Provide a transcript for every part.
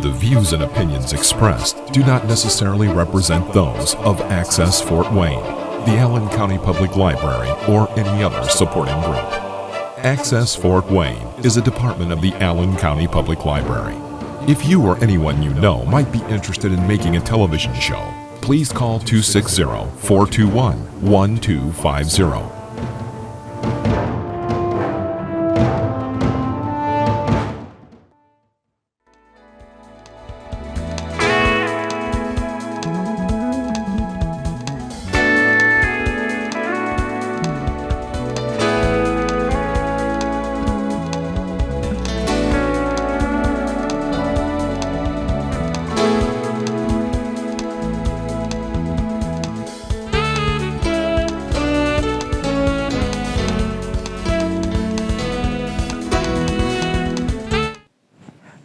The views and opinions expressed do not necessarily represent those of Access Fort Wayne, the Allen County Public Library, or any other supporting group. Access Fort Wayne is a department of the Allen County Public Library. If you or anyone you know might be interested in making a television show, please call 260-421-1250.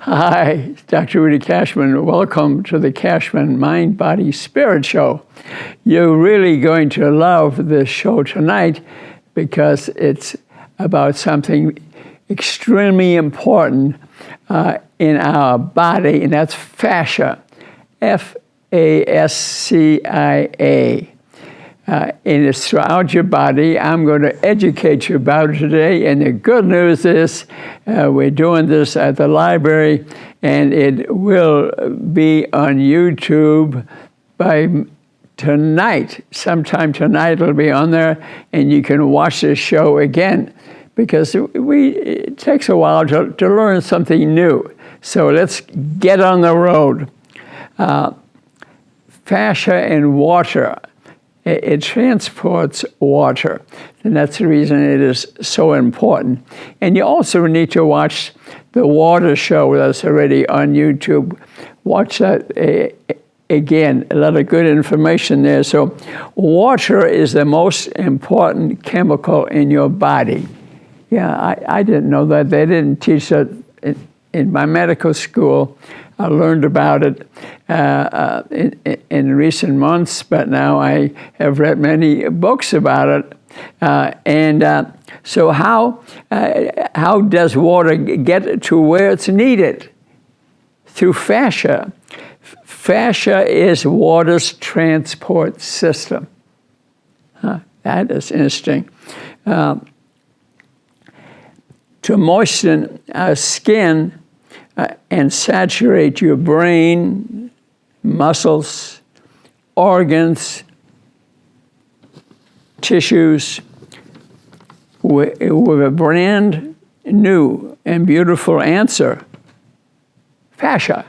Hi, Dr. Rudy Kachmann. Welcome to the Kachmann Mind, Body, Spirit Show. You're really going to love this show tonight because it's about something extremely important in our body, and that's fascia, F-A-S-C-I-A. And it's throughout your body. I'm going to educate you about it today. And the good news is we're doing this at the library, and it will be on YouTube by tonight. Sometime tonight it'll be on there, and you can watch the show again because it takes a while to learn something new. So let's get on the road. Fascia and water. It transports water, and that's the reason it is so important. And you also need to watch the water show that's already on YouTube. Watch that again, a lot of good information there. So water is the most important chemical in your body. Yeah, I didn't know that. They didn't teach that in my medical school. I learned about it in recent months, but now I have read many books about it. So how does water get to where it's needed? Through fascia. Fascia is water's transport system. That is interesting. To moisten our skin, and saturate your brain, muscles, organs, tissues with a brand new and beautiful answer. Fascia.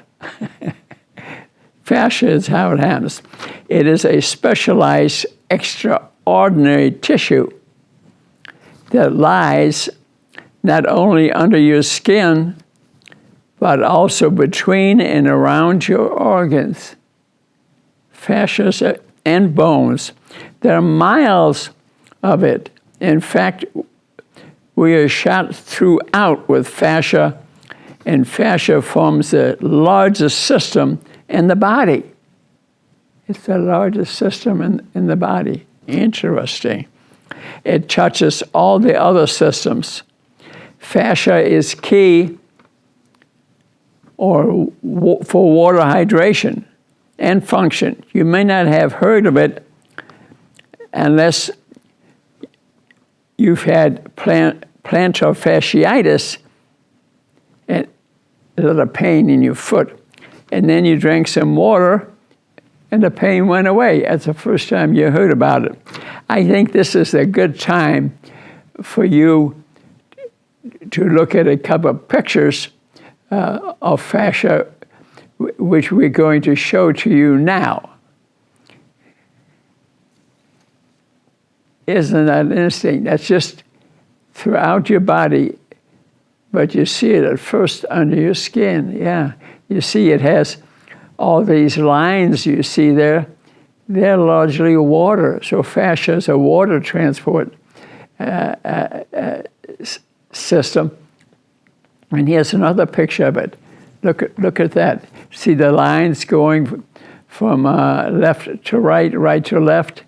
Fascia is how it happens. It is a specialized, extraordinary tissue that lies not only under your skin, but also between and around your organs, fascias and bones. There are miles of it. In fact, we are shot throughout with fascia, and fascia forms the largest system in the body. It's the largest system in the body. Interesting. It touches all the other systems. Fascia is key for water hydration and function. You may not have heard of it unless you've had plantar fasciitis and a little pain in your foot. And then you drank some water and the pain went away. That's the first time you heard about it. I think this is a good time for you to look at a couple of pictures of fascia, which we're going to show to you now. Isn't that interesting? That's just throughout your body, but you see it at first under your skin. Yeah, you see it has all these lines you see there. They're largely water, so fascia is a water transport system. And here's another picture of it. Look at that. See the lines going from left to right, right to left?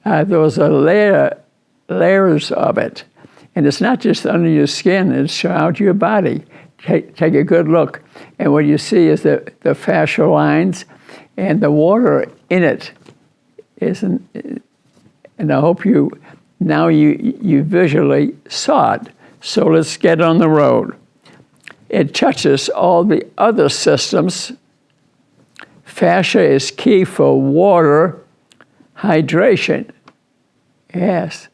Those are layers of it. And it's not just under your skin, it's throughout your body. take a good look. And what you see is the fascia lines, and the water in it isn't. And I hope you visually saw it. So let's get on the road. It touches all the other systems. Fascia is key for water hydration. Yes.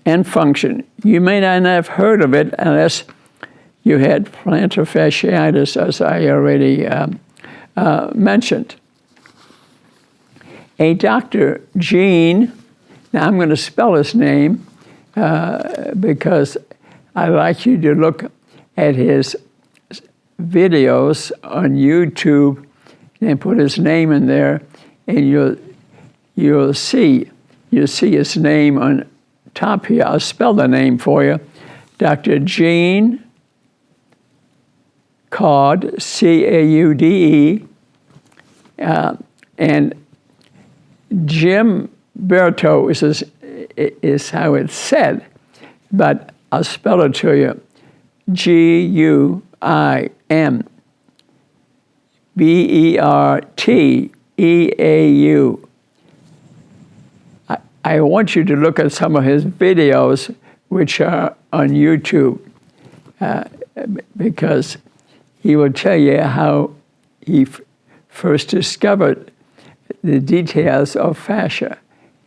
And function. You may not have heard of it unless you had plantar fasciitis, as I already mentioned. A Dr. Gene, now I'm going to spell his name because I'd like you to look at his videos on YouTube and put his name in there, and you'll see his name on top here. I'll spell the name for you. Dr. Gene Caude, Caude, and Jim Berto is how it's said, but I'll spell it to you. GUIMBERTEAU. I want you to look at some of his videos, which are on YouTube, because he will tell you how he first discovered the details of fascia.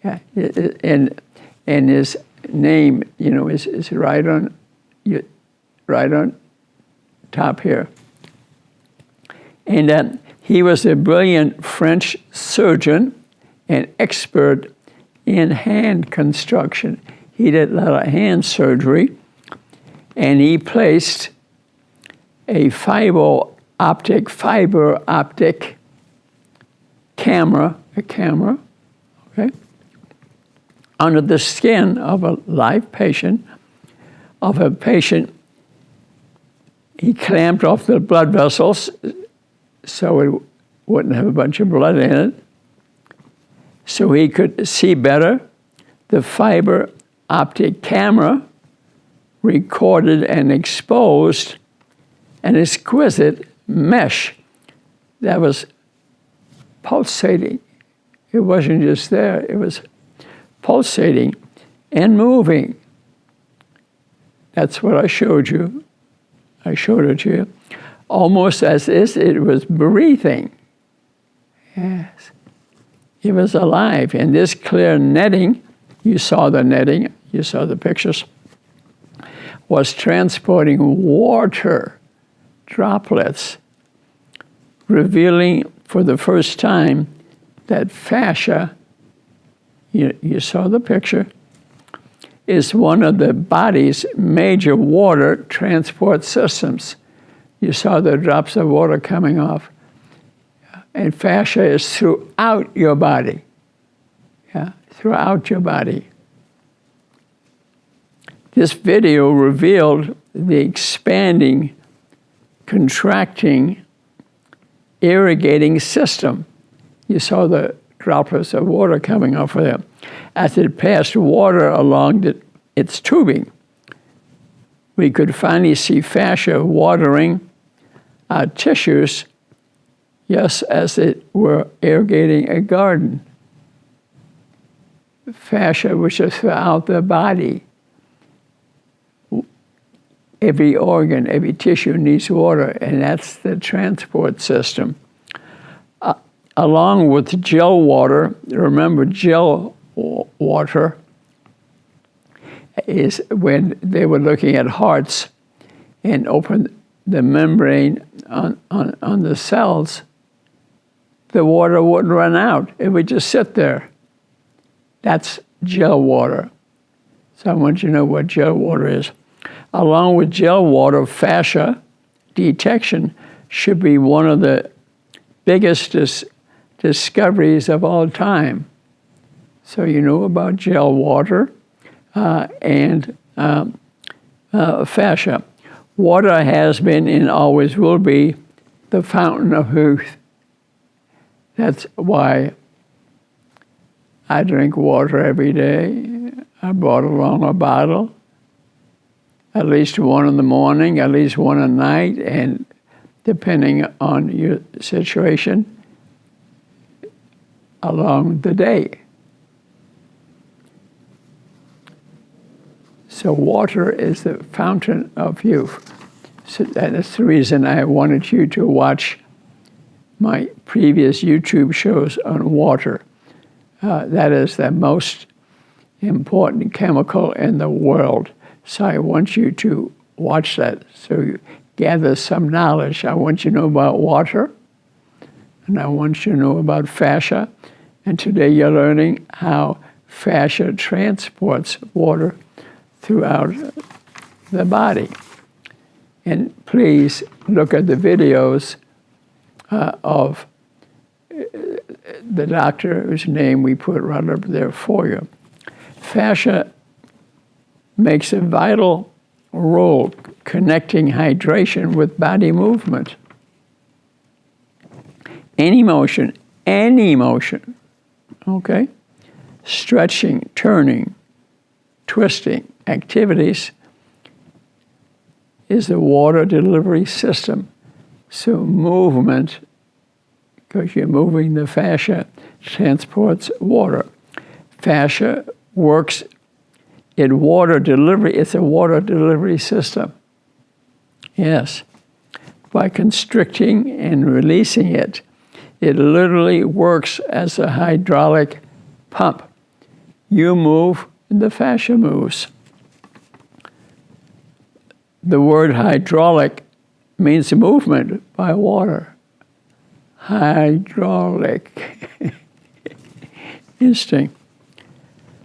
And his name, is right on top here. And he was a brilliant French surgeon and expert in hand construction. He did a lot of hand surgery, and he placed a fiber optic camera, okay, under the skin of a live patient, He clamped off the blood vessels so it wouldn't have a bunch of blood in it, so he could see better. The fiber optic camera recorded and exposed an exquisite mesh that was pulsating. It wasn't just there, it was pulsating and moving. That's what I showed you. I showed it to you. Almost as if it was breathing. Yes. It was alive. And this clear netting, you saw the netting, you saw the pictures, was transporting water droplets, revealing for the first time that fascia, you saw the picture, is one of the body's major water transport systems. You saw the drops of water coming off. And fascia is throughout your body. Yeah, throughout your body. This video revealed the expanding, contracting, irrigating system. You saw the droplets of water coming off of them as it passed water along its tubing. We could finally see fascia watering our tissues, just as it were irrigating a garden. Fascia, which is throughout the body. Every organ, every tissue needs water, and that's the transport system. Along with gel water, remember gel water is when they were looking at hearts and opened the membrane on the cells, the water wouldn't run out. It would just sit there. That's gel water. So I want you to know what gel water is. Along with gel water, fascia detection should be one of the biggest discoveries of all time. So you know about gel water and fascia. Water has been and always will be the fountain of youth. That's why I drink water every day. I brought along a bottle. at least one in the morning, at least one at night, and depending on your situation, along the day. So water is the fountain of youth. So that's the reason I wanted you to watch my previous YouTube shows on water. That is the most important chemical in the world. So I want you to watch that so you gather some knowledge. I want you to know about water, and I want you to know about fascia. And today you're learning how fascia transports water throughout the body. And please look at the videos of the doctor whose name we put right up there for you. Fascia makes a vital role connecting hydration with body movement. Any motion, okay? Stretching, turning, twisting activities is the water delivery system. So movement, because you're moving the fascia, transports water. Fascia works in water delivery. It's a water delivery system. Yes. By constricting and releasing it, it literally works as a hydraulic pump. You move, the fascia moves. The word hydraulic means movement by water. Hydraulic. Interesting.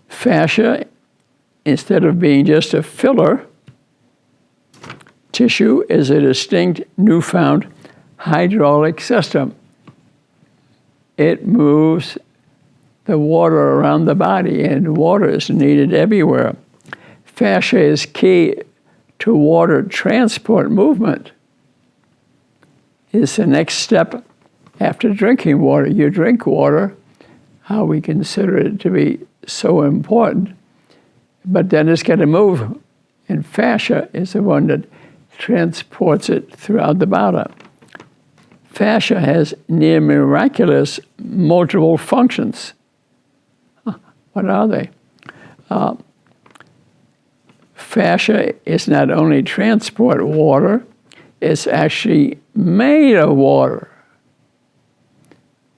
Fascia, instead of being just a filler, tissue is a distinct newfound hydraulic system. It moves the water around the body, and water is needed everywhere. Fascia is key to water transport movement. It's the next step after drinking water. You drink water, how we consider it to be so important, but then it's got to move, and fascia is the one that transports it throughout the body. Fascia has near miraculous multiple functions. What are they? Fascia is not only transport water, it's actually made of water.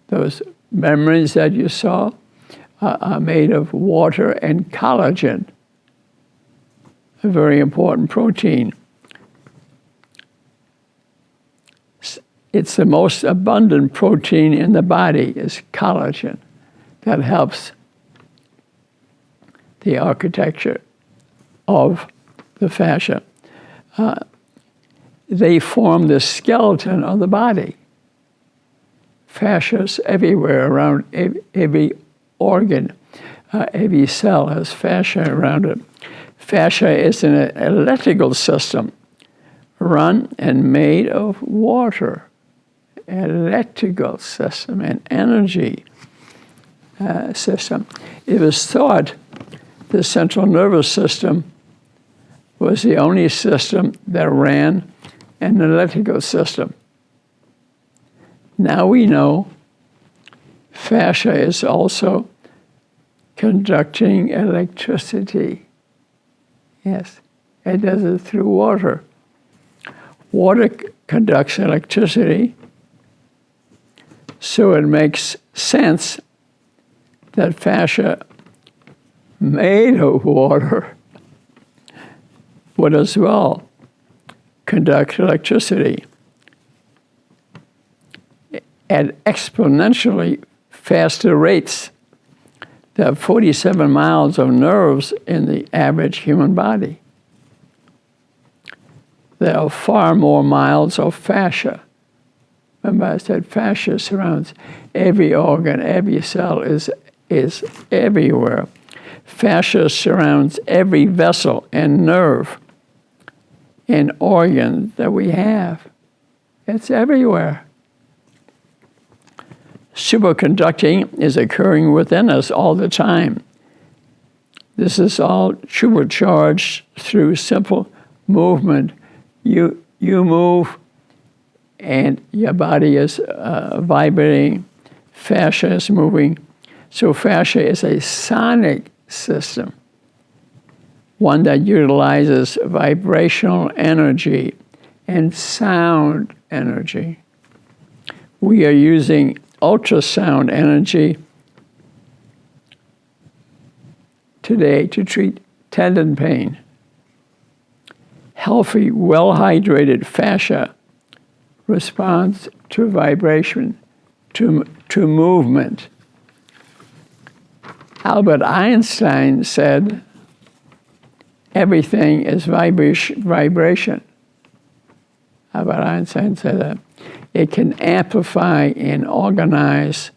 Those membranes that you saw are made of water and collagen, a very important protein. It's the most abundant protein in the body is collagen. That helps the architecture of the fascia. They form the skeleton of the body. Fascia's everywhere around every organ. Every cell has fascia around it. Fascia is an electrical system run and made of water. Electrical system, an energy system. It was thought the central nervous system was the only system that ran an electrical system. Now we know fascia is also conducting electricity. Yes, it does it through water. Water conducts electricity, so it makes sense that fascia made of water would as well conduct electricity at exponentially faster rates. There are 47 miles of nerves in the average human body. There are far more miles of fascia. Remember I said fascia surrounds every organ, every cell is everywhere. Fascia surrounds every vessel and nerve and organ that we have. It's everywhere. Superconducting is occurring within us all the time. This is all supercharged through simple movement. You move, and your body is vibrating. Fascia is moving. So fascia is a sonic system, one that utilizes vibrational energy and sound energy. We are using ultrasound energy today to treat tendon pain. Healthy, well-hydrated fascia responds to vibration, to movement. Albert Einstein said, everything is vibration. Albert Einstein said that. It can amplify and organize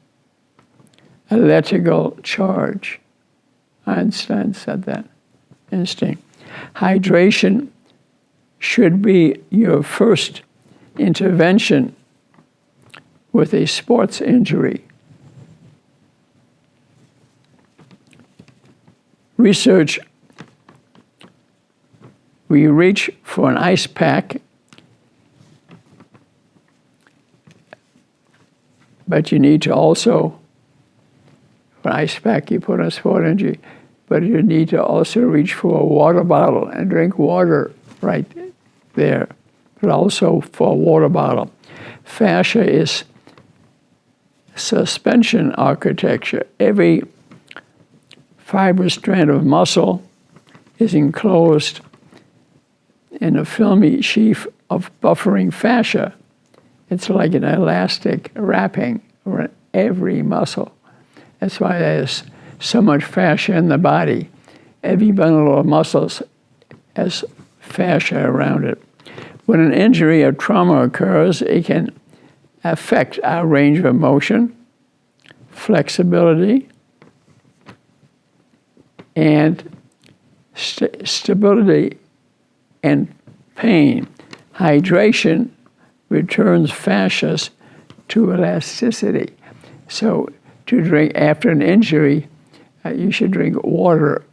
electrical charge. Einstein said that. Instinct. Hydration should be your first intervention with a sports injury. Research, we reach for an ice pack, but you need to also, for an ice pack you put on sport injury, but you need to also reach for a water bottle and drink water right there, but also for a water bottle. Fascia is suspension architecture. Every fibrous strand of muscle is enclosed in a filmy sheath of buffering fascia. It's like an elastic wrapping around every muscle. That's why there's so much fascia in the body. Every bundle of muscles has fascia around it. When an injury or trauma occurs, it can affect our range of motion, flexibility, and stability and pain. Hydration returns fascias to elasticity. So to drink after an injury, you should drink water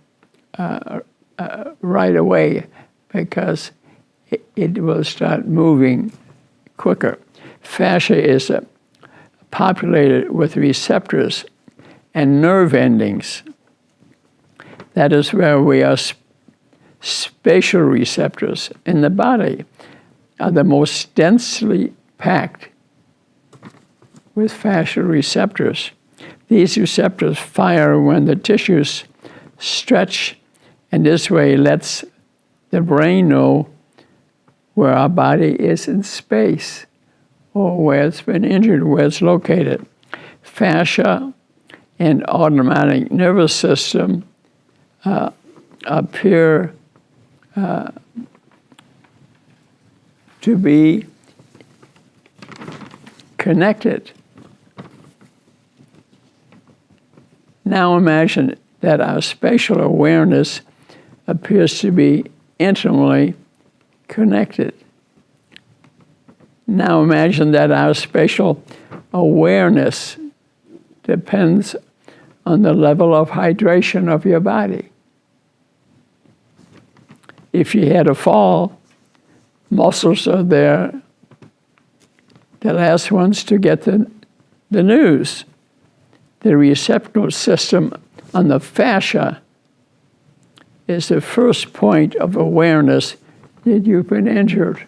right away because it will start moving quicker. Fascia is populated with receptors and nerve endings. That is where we are spatial receptors in the body are the most densely packed with fascial receptors. These receptors fire when the tissues stretch, and this way lets the brain know where our body is in space or where it's been injured, where it's located. Fascia and autonomic nervous system appear to be connected. Now imagine that our spatial awareness appears to be intimately connected. Now imagine that our spatial awareness depends on the level of hydration of your body. If you had a fall, muscles are there, the last ones to get the news. The receptor system on the fascia is the first point of awareness that you've been injured.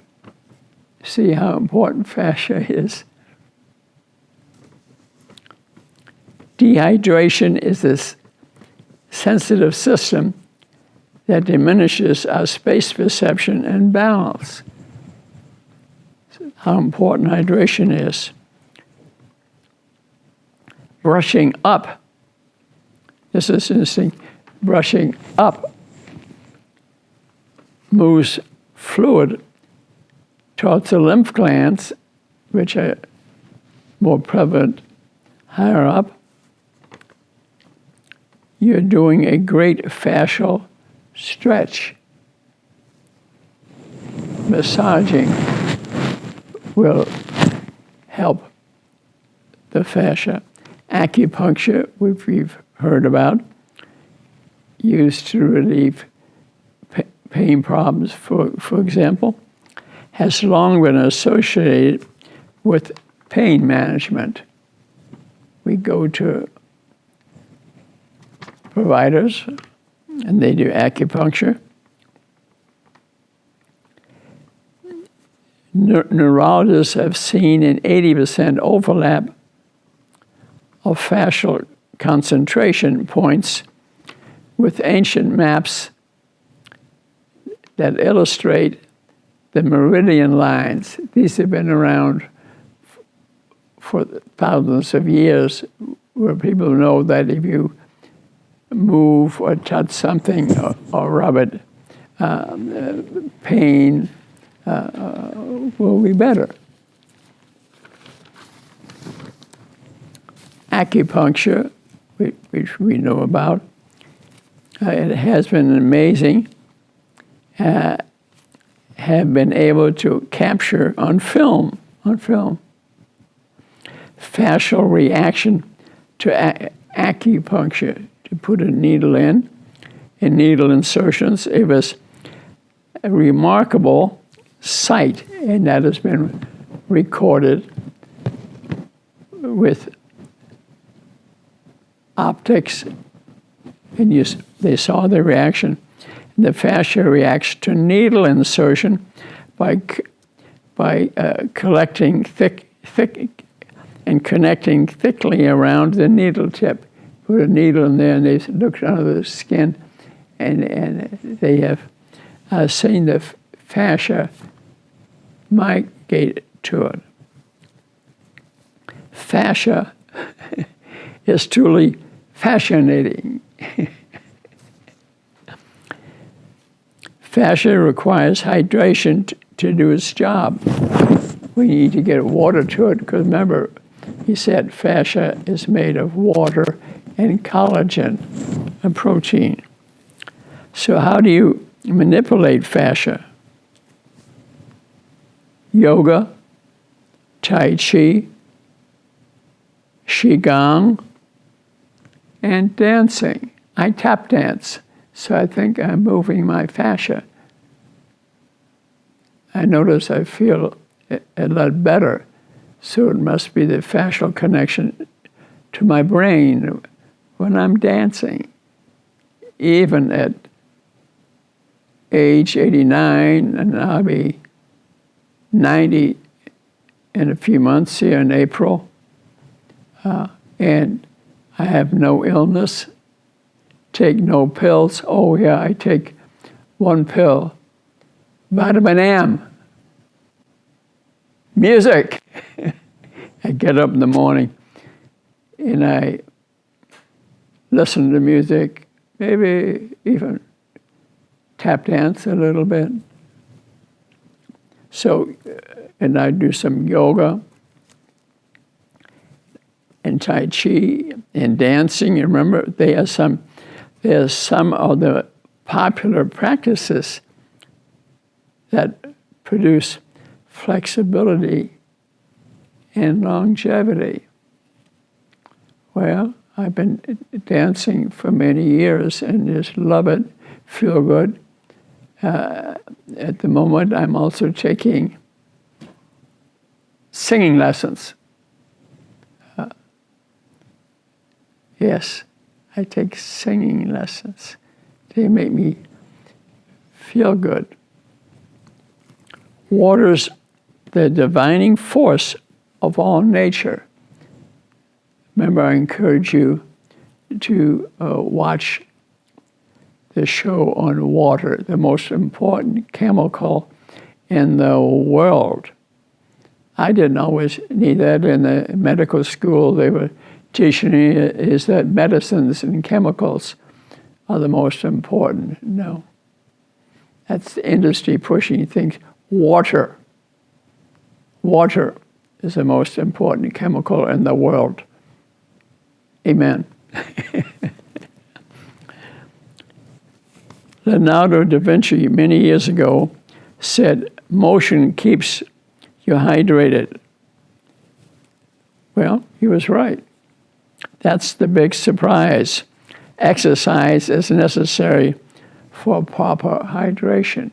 See how important fascia is. Dehydration is this sensitive system that diminishes our space perception and balance. How important hydration is. Brushing up. This is interesting. Brushing up moves fluid towards the lymph glands, which are more prevalent higher up. You're doing a great fascial stretch. Massaging will help the fascia. Acupuncture, which we've heard about, used to relieve pain problems, for example, has long been associated with pain management. We go to providers, and they do acupuncture. Neurologists have seen an 80% overlap of fascial concentration points with ancient maps that illustrate the meridian lines. These have been around for thousands of years, where people know that if you move or touch something or rub it, pain will be better. Acupuncture, which we know about, it has been amazing. Have been able to capture on film, fascial reaction to acupuncture, to put a needle in needle insertions. It was a remarkable sight, and that has been recorded with optics, and they saw the reaction. The fascia reacts to needle insertion by collecting thick and connecting thickly around the needle tip. Put a needle in there, and they looked under the skin, and they have seen the fascia migrate to it. Fascia is truly fascinating. Fascia requires hydration to do its job. We need to get water to it, because remember, he said fascia is made of water and collagen, a protein. So how do you manipulate fascia? Yoga, Tai Chi, Qigong, and dancing. I tap dance, so I think I'm moving my fascia. I notice I feel a lot better, so it must be the fascial connection to my brain when I'm dancing. Even at age 89, and I'll be 90 in a few months here in April, and I have no illness, take no pills. Oh yeah, I take one pill, vitamin M. Music. I get up in the morning and I listen to music, maybe even tap dance a little bit. So, and I do some yoga and Tai Chi and dancing. And remember, there's some of the popular practices that produce flexibility and longevity. Well, I've been dancing for many years and just love it, feel good. At the moment, I'm also taking singing lessons. Yes, I take singing lessons. They make me feel good. Water's the divining force of all nature. Remember, I encourage you to watch the show on water, the most important chemical in the world. I didn't always need that in the medical school. They were teaching me is that medicines and chemicals are the most important. No. That's the industry pushing things. Water. Water is the most important chemical in the world. Amen. Leonardo da Vinci, many years ago, said, motion keeps you hydrated. Well, he was right. That's the big surprise. Exercise is necessary for proper hydration.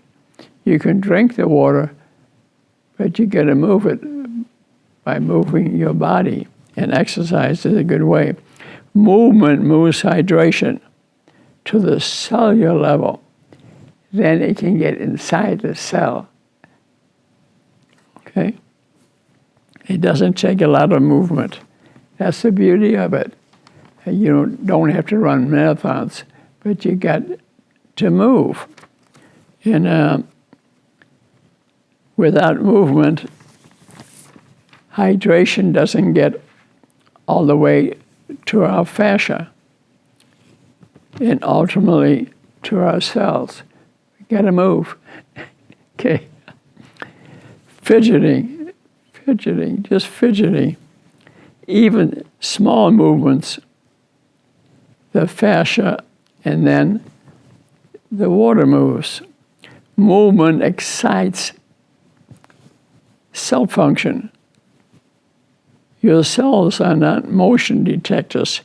You can drink the water, but you got to move it by moving your body, and exercise is a good way. Movement moves hydration to the cellular level. Then it can get inside the cell. Okay? It doesn't take a lot of movement. That's the beauty of it. You don't have to run marathons, but you got to move. And without movement, hydration doesn't get all the way to our fascia and ultimately to our cells. We got to move. Okay. Fidgeting, just fidgeting. Even small movements, the fascia, and then the water moves. Movement excites cell function. Your cells are not motion detectors.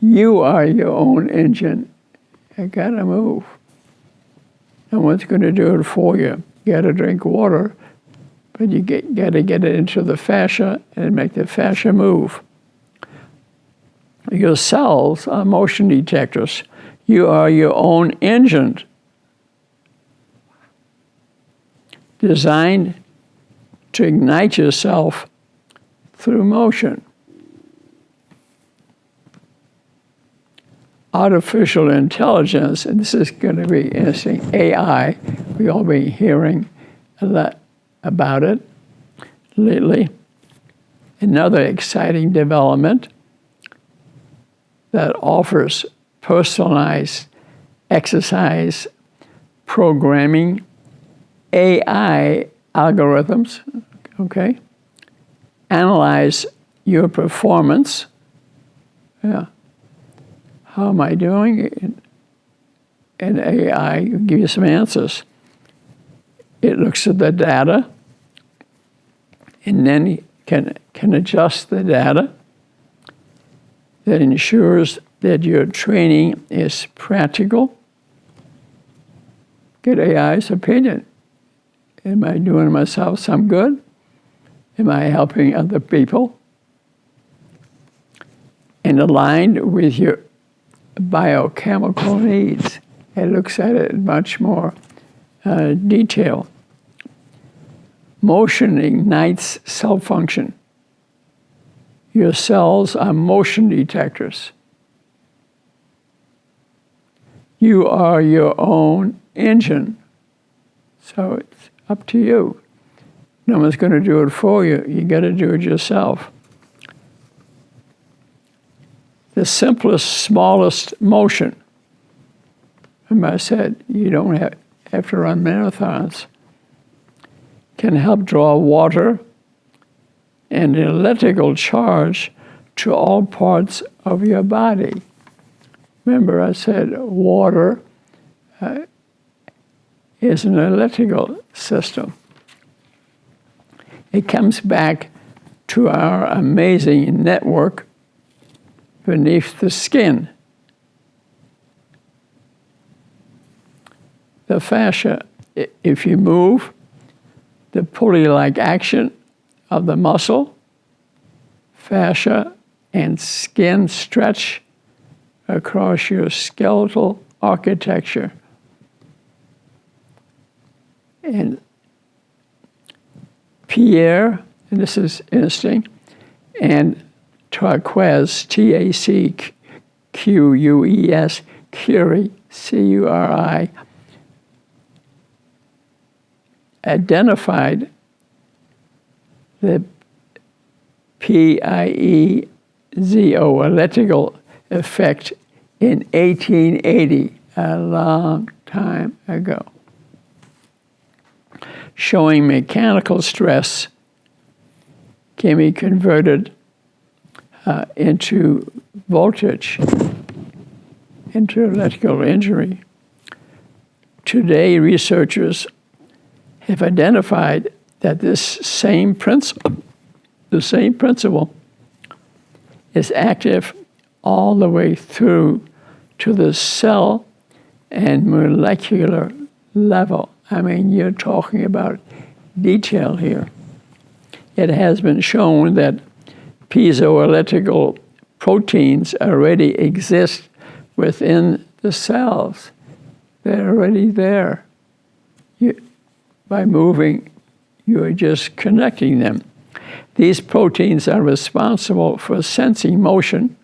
You are your own engine. You gotta move. No one's gonna do it for you. You gotta drink water, but you gotta get it into the fascia and make the fascia move. Your cells are motion detectors. You are your own engine, designed to ignite yourself through motion. Artificial intelligence, and this is going to be interesting, AI, we all been hearing a lot about it lately. Another exciting development that offers personalized exercise programming, AI algorithms, okay? Analyze your performance. Yeah. How am I doing? And AI will give you some answers. It looks at the data and then can adjust the data that ensures that your training is practical. Get AI's opinion. Am I doing myself some good? Am I helping other people? And aligned with your biochemical needs. It looks at it in much more detail. Motion ignites cell function. Your cells are motion detectors. You are your own engine. So it's up to you. No one's going to do it for you. You got to do it yourself. The simplest, smallest motion. Remember I said, you don't have to run marathons. Can help draw water and electrical charge to all parts of your body. Remember I said water is an electrical system. It comes back to our amazing network beneath the skin. The fascia, if you move, the pulley-like action of the muscle, fascia, and skin stretch across your skeletal architecture. And Pierre, and this is interesting, and Turquoise, T-A-C-Q-U-E-S, Curie, C-U-R-I, identified the PIEZO electrical effect in 1880, a long time ago, showing mechanical stress can be converted into voltage, into electrical injury. Today, researchers have identified that the same principle is active all the way through to the cell and molecular level. I mean, you're talking about detail here. It has been shown that piezoelectrical proteins already exist within the cells. They're already there. By moving, you're just connecting them. These proteins are responsible for sensing motion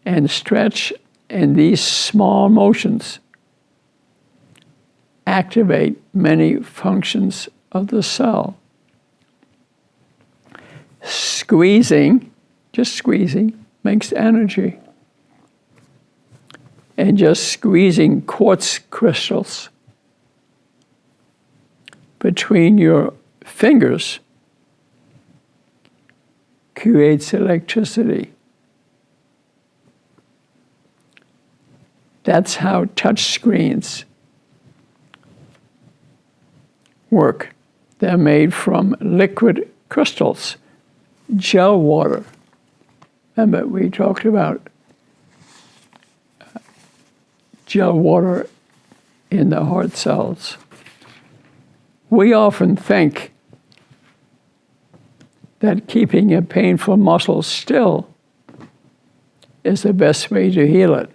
and stretch, and these small motions activate many functions of the cell. Squeezing, just squeezing, makes energy. And just squeezing quartz crystals between your fingers creates electricity. That's how touch screens work. They're made from liquid crystals, gel water. Remember, we talked about gel water in the heart cells. We often think that keeping a painful muscle still is the best way to heal it.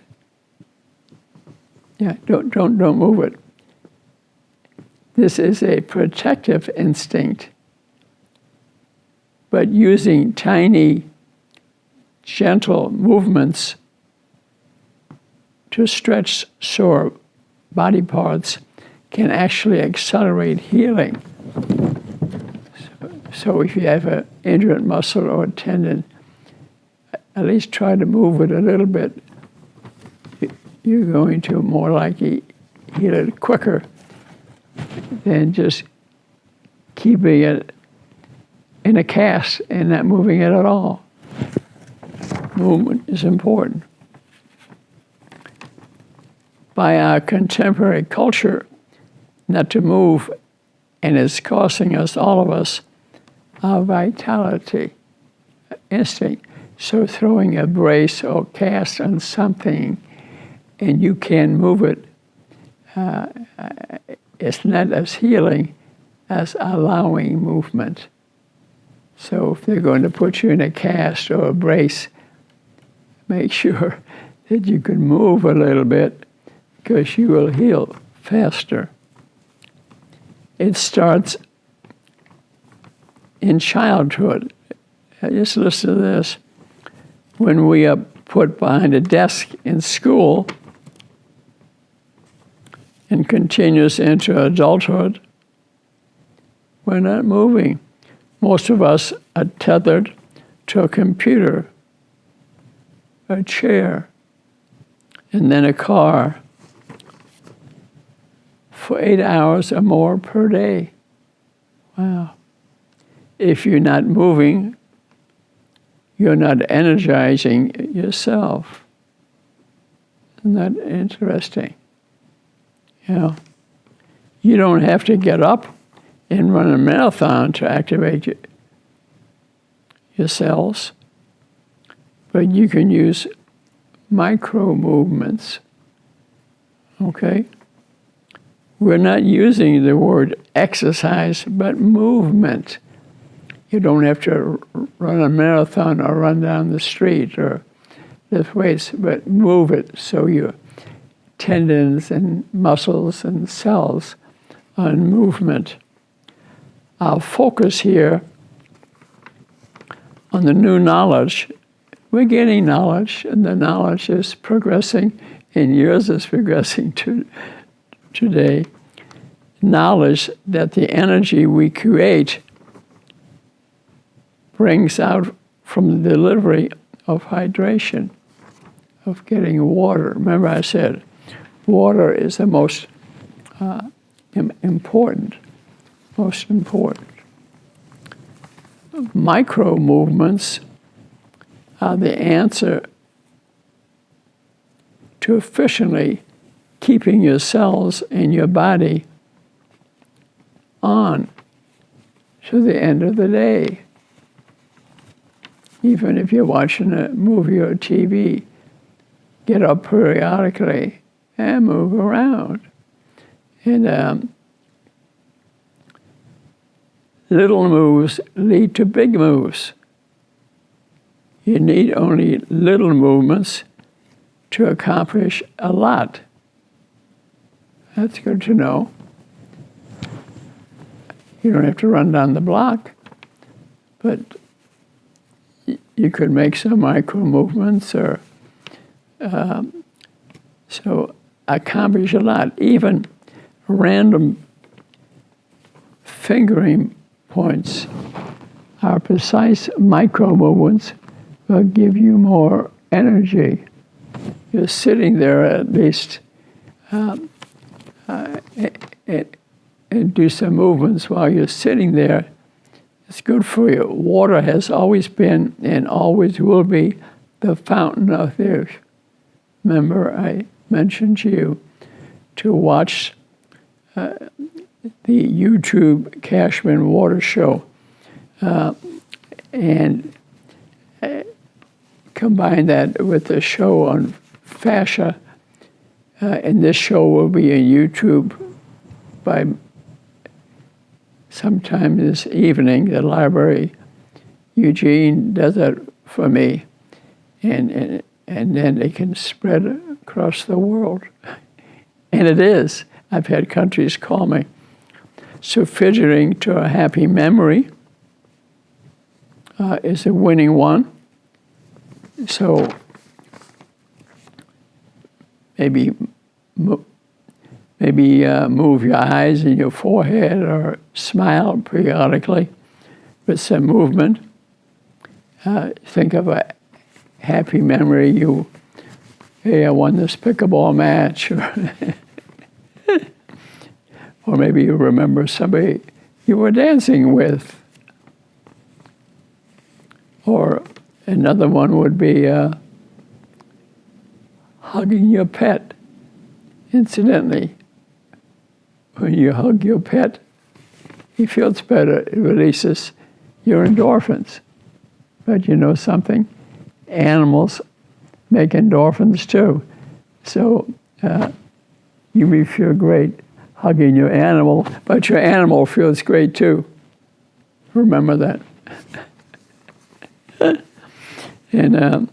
Yeah, don't move it. This is a protective instinct, but using tiny, gentle movements to stretch sore body parts can actually accelerate healing. So if you have an injured muscle or tendon, at least try to move it a little bit. You're going to more likely heal it quicker than just keeping it in a cast and not moving it at all. Movement is important. By our contemporary culture, not to move, and it's costing us, all of us, our vitality instinct. So throwing a brace or cast on something and you can't move it, it's not as healing as allowing movement. So if they're going to put you in a cast or a brace, make sure that you can move a little bit because you will heal faster. It starts in childhood. Just listen to this. When we are put behind a desk in school and continues into adulthood, we're not moving. Most of us are tethered to a computer, a chair, and then a car for 8 hours or more per day. Wow. If you're not moving, you're not energizing yourself. Isn't that interesting? You know, you don't have to get up and run a marathon to activate your cells, but you can use micro movements. Okay? We're not using the word exercise, but movement. You don't have to run a marathon or run down the street or lift weights, but move it so your tendons and muscles and cells are in movement. I'll focus here on the new knowledge. We're getting knowledge, and the knowledge is progressing, and yours is progressing today. Knowledge that the energy we create brings out from the delivery of hydration, of getting water. Remember I said, water is the most important. Micro movements are the answer to efficiently keeping your cells in your body on to the end of the day. Even if you're watching a movie or TV, get up periodically and move around. And little moves lead to big moves. You need only little movements to accomplish a lot. That's good to know. You don't have to run down the block, but you could make some micro movements or so accomplish a lot. Even random fingering points are precise micro movements will give you more energy. You're sitting there at least and do some movements while you're sitting there. It's good for you. Water has always been and always will be the fountain of youth. Remember, I mentioned to you to watch the YouTube Kachmann water show and combine that with the show on Fascia. And this show will be on YouTube by sometime this evening. The library, Eugene, does it for me. And then it can spread across the world. And it is. I've had countries call me. So fidgeting to a happy memory is a winning one. So maybe move your eyes and your forehead or smile periodically with some movement. Think of a happy memory. Hey, I won this pickleball match. Or maybe you remember somebody you were dancing with. Or another one would be hugging your pet. Incidentally, when you hug your pet, he feels better. It releases your endorphins. But you know something? Animals make endorphins too. So you may feel great hugging your animal, but your animal feels great too. Remember that. And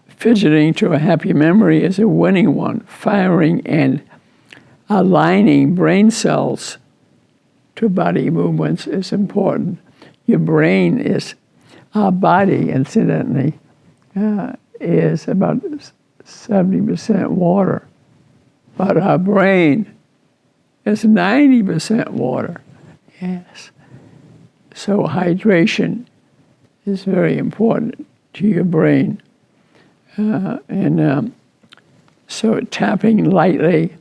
fidgeting to a happy memory is a winning one. Firing and aligning brain cells to body movements is important. Your brain is, our body, incidentally, is about 70% water, but our brain is 90% water. Yes. So hydration is very important to your brain. So tapping lightly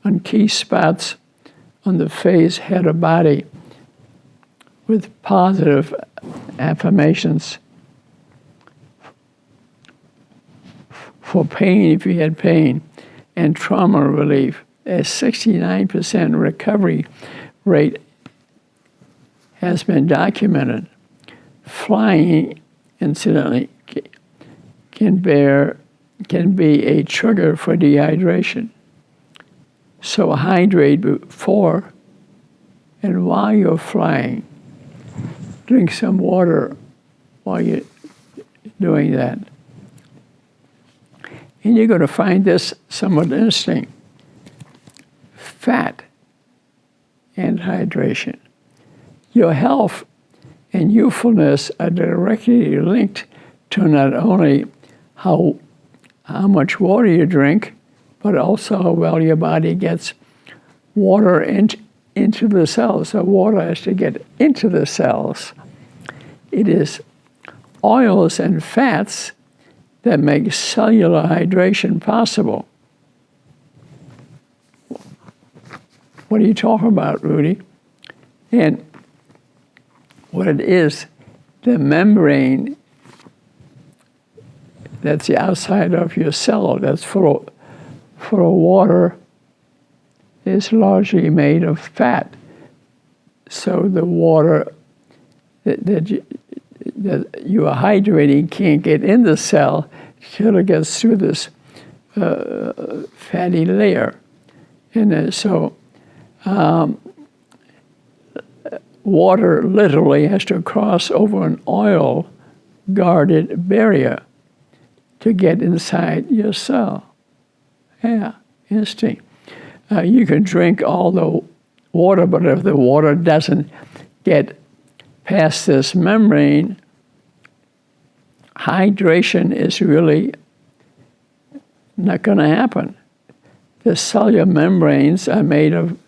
on key spots on the face, head, or body with positive affirmations. For pain, if you had pain, and trauma relief, a 69% recovery rate has been documented. Flying, incidentally, can be a trigger for dehydration. So hydrate before and while you're flying. Drink some water while you're doing that. And you're going to find this somewhat interesting. Fat and hydration. Your health and youthfulness are directly linked to not only how much water you drink, but also how well your body gets water into the cells. So water has to get into the cells. It is oils and fats that make cellular hydration possible. What are you talking about, Rudy? And what it is, the membrane that's the outside of your cell that's full of water is largely made of fat. So the water that that you are hydrating can't get in the cell till it gets through this fatty layer. And water literally has to cross over an oil-guarded barrier to get inside your cell. Yeah, interesting. You can drink all the water, but if the water doesn't get past this membrane, hydration is really not going to happen. The cellular membranes are made of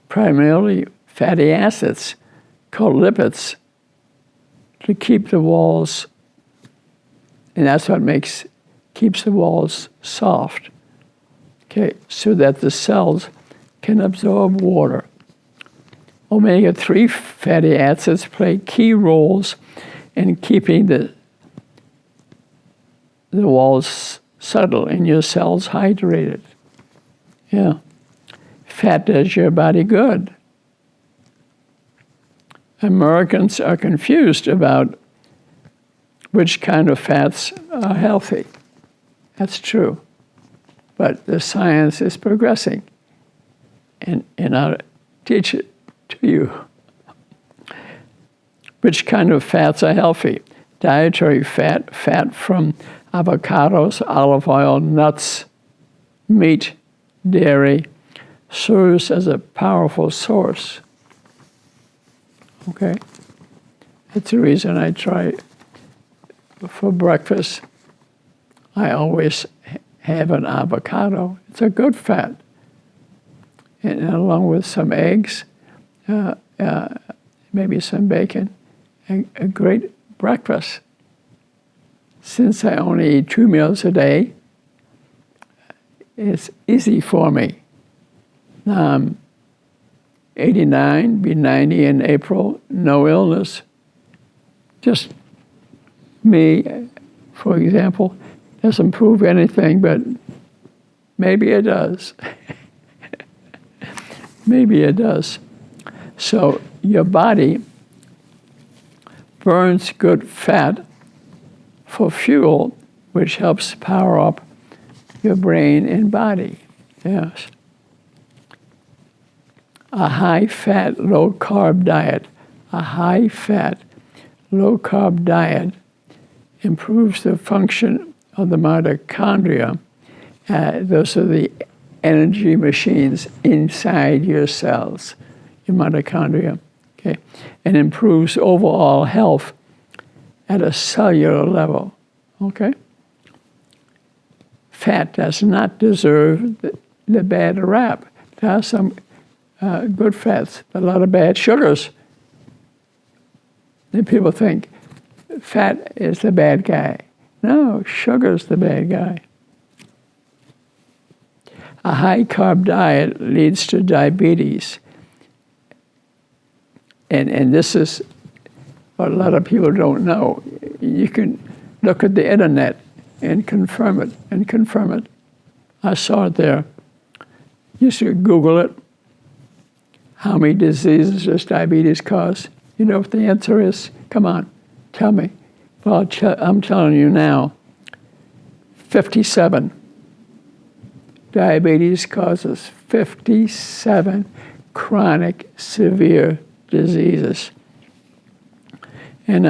primarily fatty acids called lipids to keep the walls, and that's what keeps the walls soft. Okay, so that the cells can absorb water. Omega-3 fatty acids play key roles in keeping the walls subtle and your cells hydrated. Yeah. Fat does your body good. Americans are confused about which kind of fats are healthy. That's true. But the science is progressing, and I'll teach it to you. Which kind of fats are healthy? Dietary fat, fat from avocados, olive oil, nuts, meat, dairy, serves as a powerful source. Okay? That's the reason I try for breakfast. I always have an avocado. It's a good fat. And along with some eggs, maybe some bacon, a great breakfast. Since I only eat 2 meals a day, it's easy for me. Now I'm 89, be 90 in April, no illness. Just me, for example, doesn't prove anything, but maybe it does. Maybe it does. So your body burns good fat for fuel, which helps power up your brain and body. Yes. A high-fat, low-carb diet. A high-fat, low-carb diet improves the function of the mitochondria. Those are the energy machines inside your cells, your mitochondria, okay, and improves overall health at a cellular level, okay? Fat does not deserve the bad rap. There are some good fats, a lot of bad sugars. And people think fat is the bad guy. No, sugar's the bad guy. A high-carb diet leads to diabetes. And this is what a lot of people don't know. You can look at the internet and confirm it, I saw it there. You should Google it. How many diseases does diabetes cause? You know what the answer is? Come on, tell me. Well, I'm telling you now, 57. Diabetes causes 57 chronic, severe diseases. And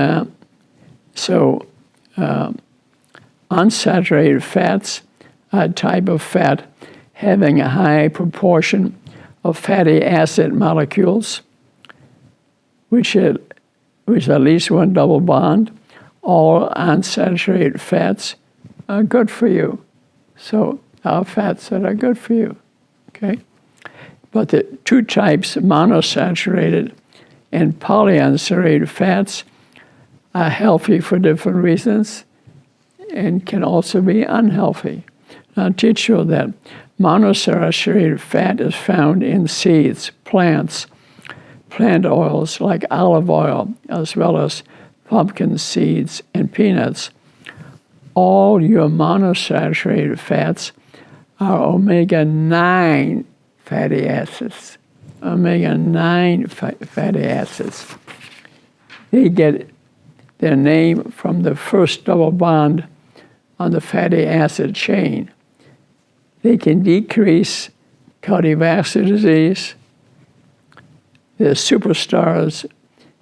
unsaturated fats are a type of fat having a high proportion of fatty acid molecules, which at least one double bond. All unsaturated fats are good for you. So are fats that are good for you, okay? But the two types, monosaturated and polyunsaturated fats, are healthy for different reasons and can also be unhealthy. I'll teach you that monosaturated fat is found in seeds, plants, plant oils like olive oil, as well as pumpkin seeds and peanuts. All your monosaturated fats are omega-9 fatty acids. Omega-9 fatty acids. They their name from the first double bond on the fatty acid chain. They can decrease cardiovascular disease. The superstars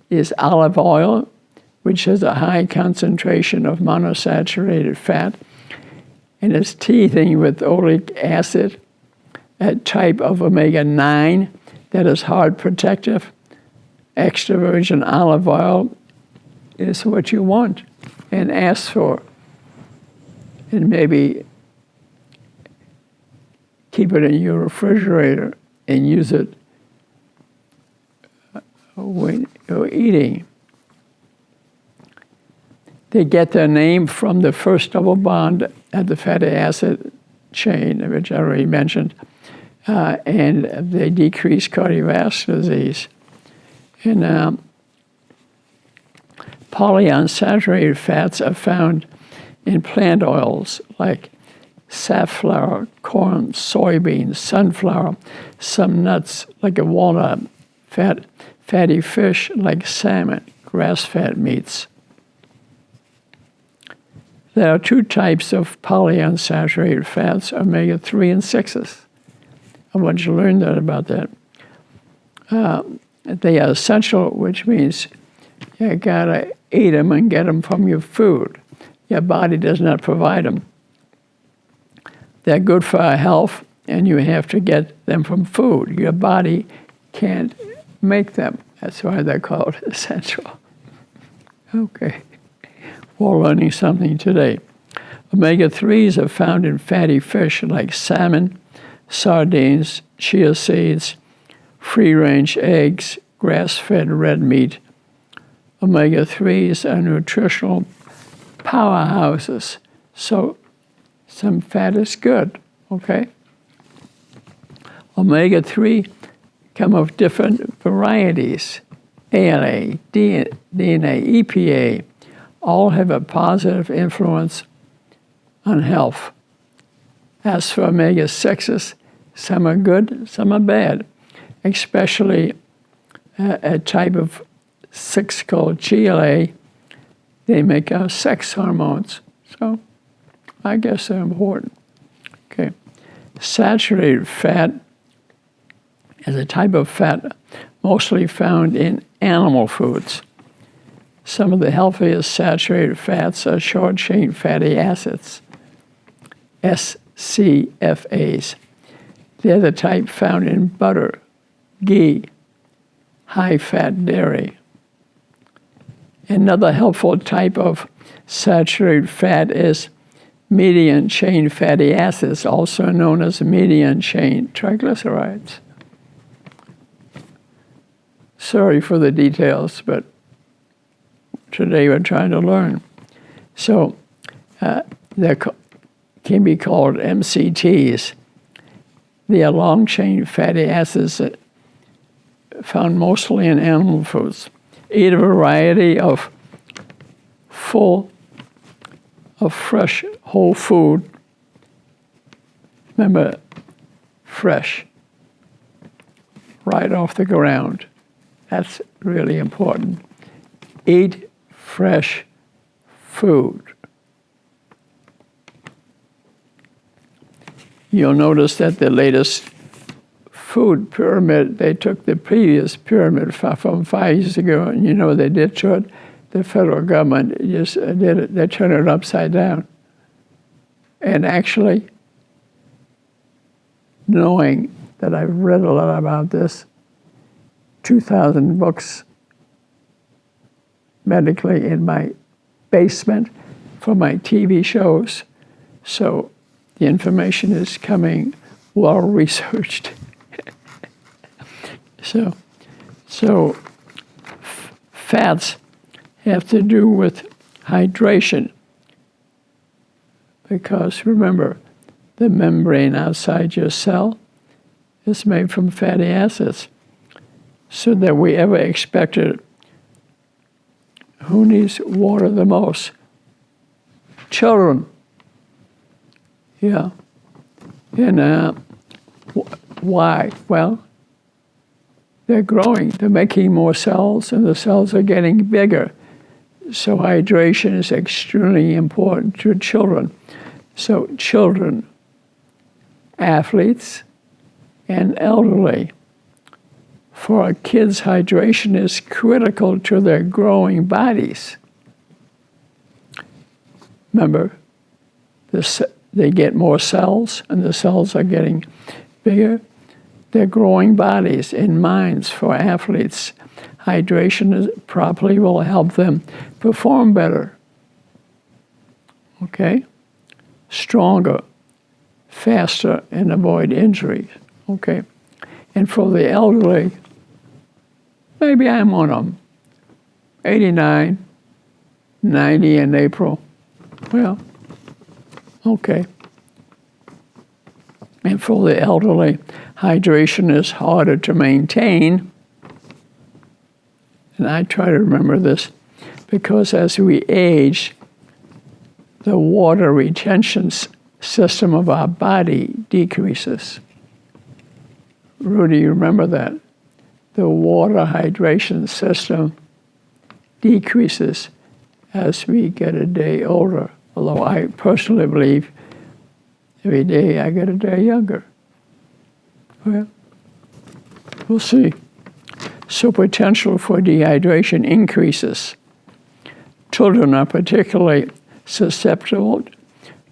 is olive oil, which has a high concentration of monosaturated fat, and it's teething with oleic acid, a type of omega-9 that is heart protective. Extra virgin olive oil is what you want and ask for. And maybe keep it in your refrigerator and use it when you're eating. They get their name from the first double bond at the fatty acid chain, which I already mentioned, and they decrease cardiovascular disease. And polyunsaturated fats are found in plant oils like safflower, corn, soybeans, sunflower, some nuts like a walnut, fatty fish like salmon, grass-fed meats. There are two types of polyunsaturated fats, omega-3 and 6s. I want you to learn that about that. They are essential, which means you gotta eat them and get them from your food. Your body does not provide them. They're good for our health, and you have to get them from food. Your body can't make them. That's why they're called essential. Okay. We're learning something today. Omega-3s are found in fatty fish like salmon, sardines, chia seeds, free-range eggs, grass-fed red meat. Omega-3s are nutritional powerhouses, so some fat is good, okay? Omega-3 come of different varieties, ALA, DNA, EPA, all have a positive influence on health. As for omega-6s, some are good, some are bad, especially a type of 6 called GLA. They make our sex hormones, so I guess they're important. Okay. Saturated fat is a type of fat mostly found in animal foods. Some of the healthiest saturated fats are short-chain fatty acids, SCFAs. They're the type found in butter, ghee, high-fat dairy. Another helpful type of saturated fat is medium-chain fatty acids, also known as medium-chain triglycerides. Sorry for the details, but today we're trying to learn. So they can be called MCTs. They are long-chain fatty acids that found mostly in animal foods. Eat a variety of fresh whole food. Remember, fresh, right off the ground. That's really important. Eat fresh food. You'll notice that the latest food pyramid, they took the previous pyramid from 5 years ago, and you know what they did to it? The federal government just did it. They turned it upside down. And actually, knowing that I've read a lot about this, 2,000 books medically in my basement for my TV shows. So the information is coming well researched. So fats have to do with hydration, because remember, the membrane outside your cell is made from fatty acids. So that we ever expected, who needs water the most? Children. Yeah. And why? Well, they're growing, they're making more cells, and the cells are getting bigger. So hydration is extremely important to children. So children, athletes, and elderly. For our kids, hydration is critical to their growing bodies. Remember, they get more cells, and the cells are getting bigger. They're growing bodies and minds. For athletes, hydration properly will help them perform better. Okay? Stronger, faster, and avoid injuries. Okay? And for the elderly, maybe I'm one of them. 89, 90 in April. Well, okay. And for the elderly, hydration is harder to maintain. And I try to remember this because as we age, the water retention system of our body decreases. Rudy, you remember that? The water hydration system decreases as we get a day older. Although I personally believe every day I get a day younger. Well, we'll see. So potential for dehydration increases. Children are particularly susceptible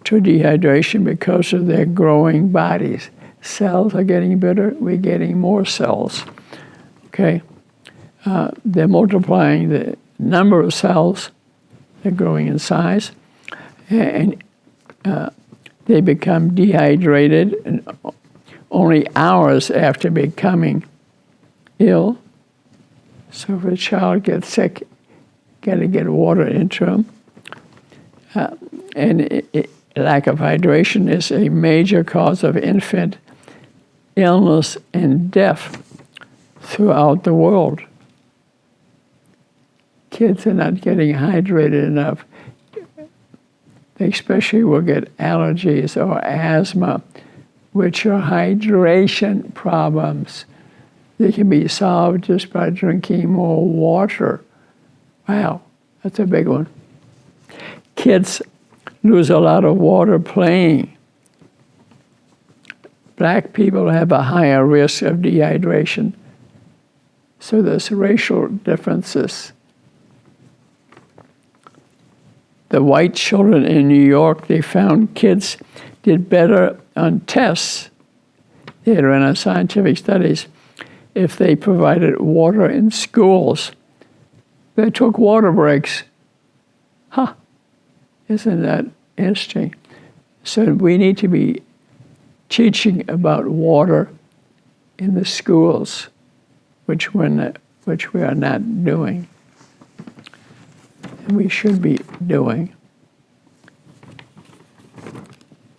to dehydration because of their growing bodies. Cells are getting bigger, we're getting more cells. Okay? They're multiplying the number of cells, they're growing in size, and they become dehydrated only hours after becoming ill. So if a child gets sick, got to get water into them. And lack of hydration is a major cause of infant illness and death throughout the world. Kids are not getting hydrated enough. They especially will get allergies or asthma, which are hydration problems. They can be solved just by drinking more water. Wow, that's a big one. Kids lose a lot of water playing. Black people have a higher risk of dehydration. So there's racial differences. The white children in New York, they found kids did better on tests. They had run scientific studies if they provided water in schools. They took water breaks. Huh, isn't that interesting? So we need to be teaching about water in the schools, which we are not doing. And we should be doing.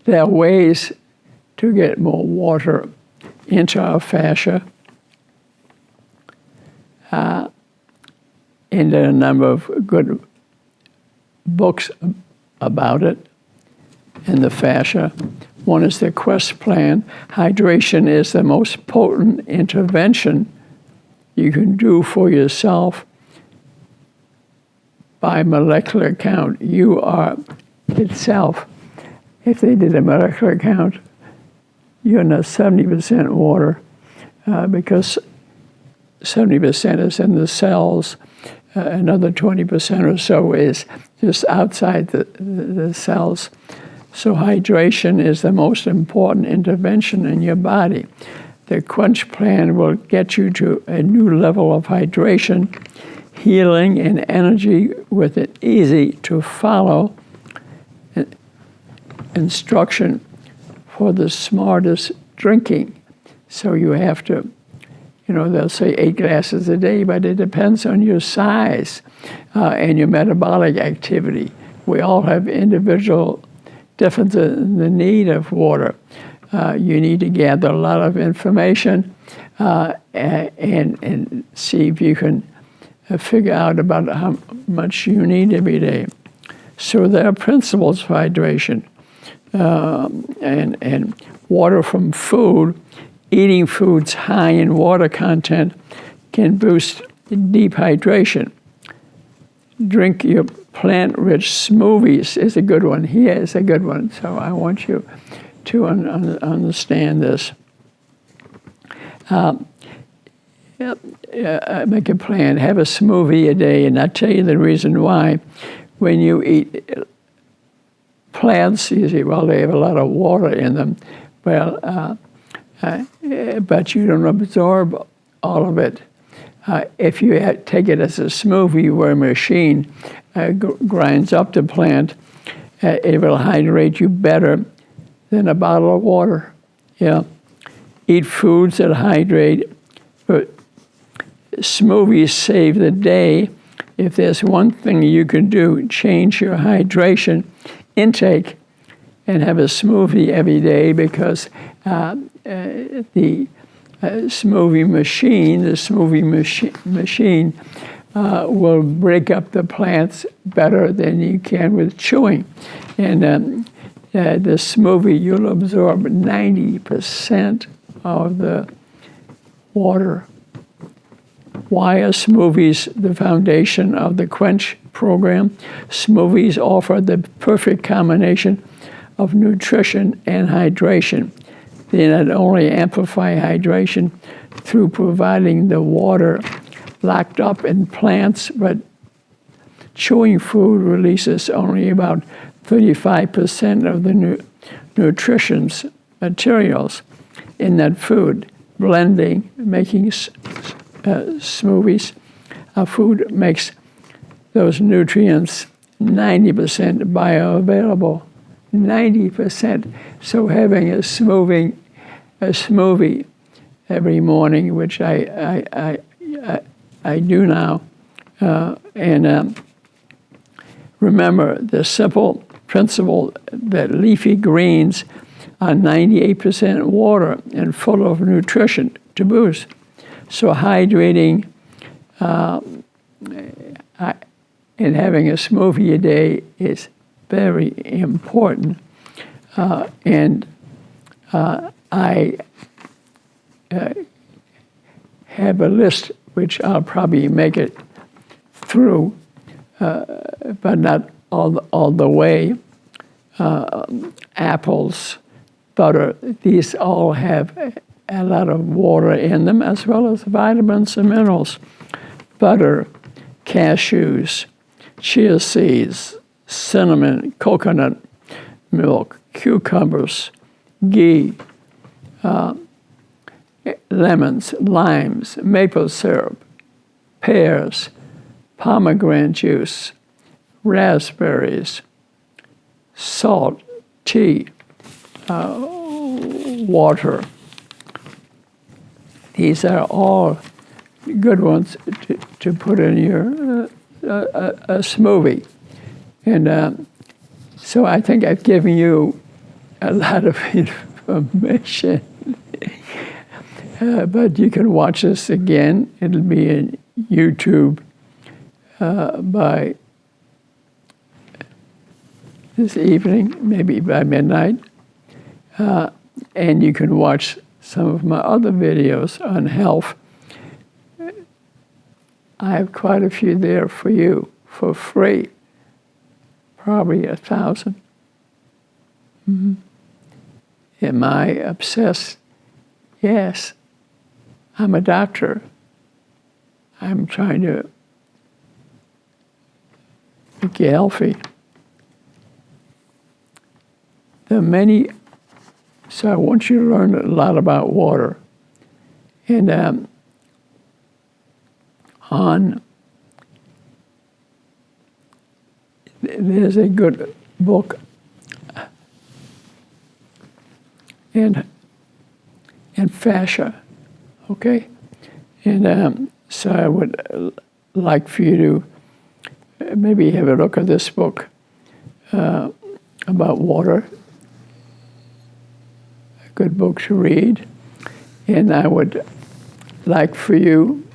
There are ways to get more water into our fascia. And there are a number of good books about it in the fascia. One is the Quest Plan. Hydration is the most potent intervention you can do for yourself by molecular count. You are itself. If they did a molecular count, you're not 70% water because 70% is in the cells. Another 20% or so is just outside the cells. So hydration is the most important intervention in your body. The Quench Plan will get you to a new level of hydration, healing, and energy with an easy-to-follow instruction for the smartest drinking. So you have to, they'll say 8 glasses a day, but it depends on your size and your metabolic activity. We all have individual differences in the need of water. You need to gather a lot of information and see if you can figure out about how much you need every day. So there are principles for hydration. And water from food, eating foods high in water content can boost deep hydration. drink your plant-rich smoothies is a good one. Here is a good one. So I want you to understand this. Make a plan. Have a smoothie a day, and I'll tell you the reason why. When you eat plants, you say, well, they have a lot of water in them. Well, but you don't absorb all of it. If you take it as a smoothie where a machine grinds up the plant, it will hydrate you better than a bottle of water. Yeah. Eat foods that hydrate. But smoothies save the day. If there's one thing you can do, change your hydration intake and have a smoothie every day, because the smoothie machine will break up the plants better than you can with chewing. And the smoothie, you'll absorb 90% of the water. Why are smoothies the foundation of the Quench program? Smoothies offer the perfect combination of nutrition and hydration. They not only amplify hydration through providing the water locked up in plants, but chewing food releases only about 35% of the nutrition's materials in that food. Blending, making smoothies, food makes those nutrients 90% bioavailable. 90%. So having a smoothie every morning, which I do now, and remember the simple principle that leafy greens are 98% water and full of nutrition to boost. So hydrating and having a smoothie a day is very important. And I have a list which I'll probably make it through, but not all the way. Apples, butter, these all have a lot of water in them, as well as vitamins and minerals. Butter, cashews, chia seeds, cinnamon, coconut milk, cucumbers, ghee, lemons, limes, maple syrup, pears, pomegranate juice, raspberries, salt, tea, water. These are all good ones to put in your a smoothie. And so I think I've given you a lot of information. But you can watch this again. It'll be in YouTube by this evening, maybe by midnight. And you can watch some of my other videos on health. I have quite a few there for you for free, probably 1,000. Mm-hmm. Am I obsessed? Yes. I'm a doctor. I'm trying to make you healthy. So I want you to learn a lot about water. And there's a good book in Fascia, okay? And so I would like for you to maybe have a look at this book about water. A good book to read. And I would like for you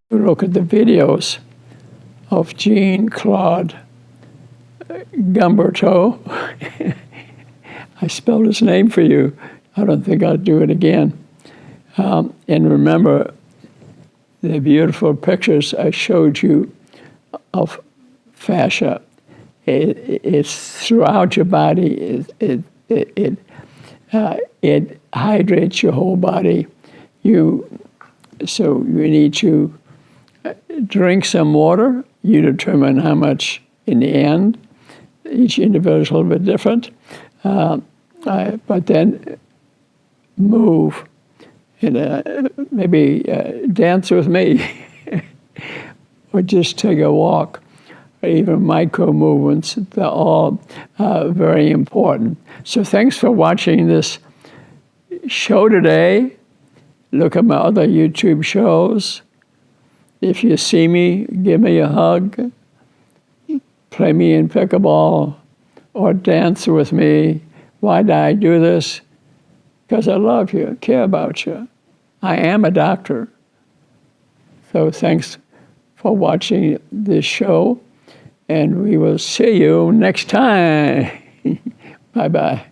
to look at the videos of Jean-Claude Gumberto. I spelled his name for you. I don't think I'll do it again. And remember, the beautiful pictures I showed you of fascia. It's throughout your body. It hydrates your whole body. So you need to drink some water. You determine how much in the end. Each individual is a little bit different. But then move and maybe dance with me or just take a walk. Even micro movements, they're all very important. So thanks for watching this show today. Look at my other YouTube shows. If you see me, give me a hug, play me in pickleball, or dance with me. Why do I do this? Because I love you, care about you. I am a doctor. So thanks for watching this show. And we will see you next time. Bye-bye.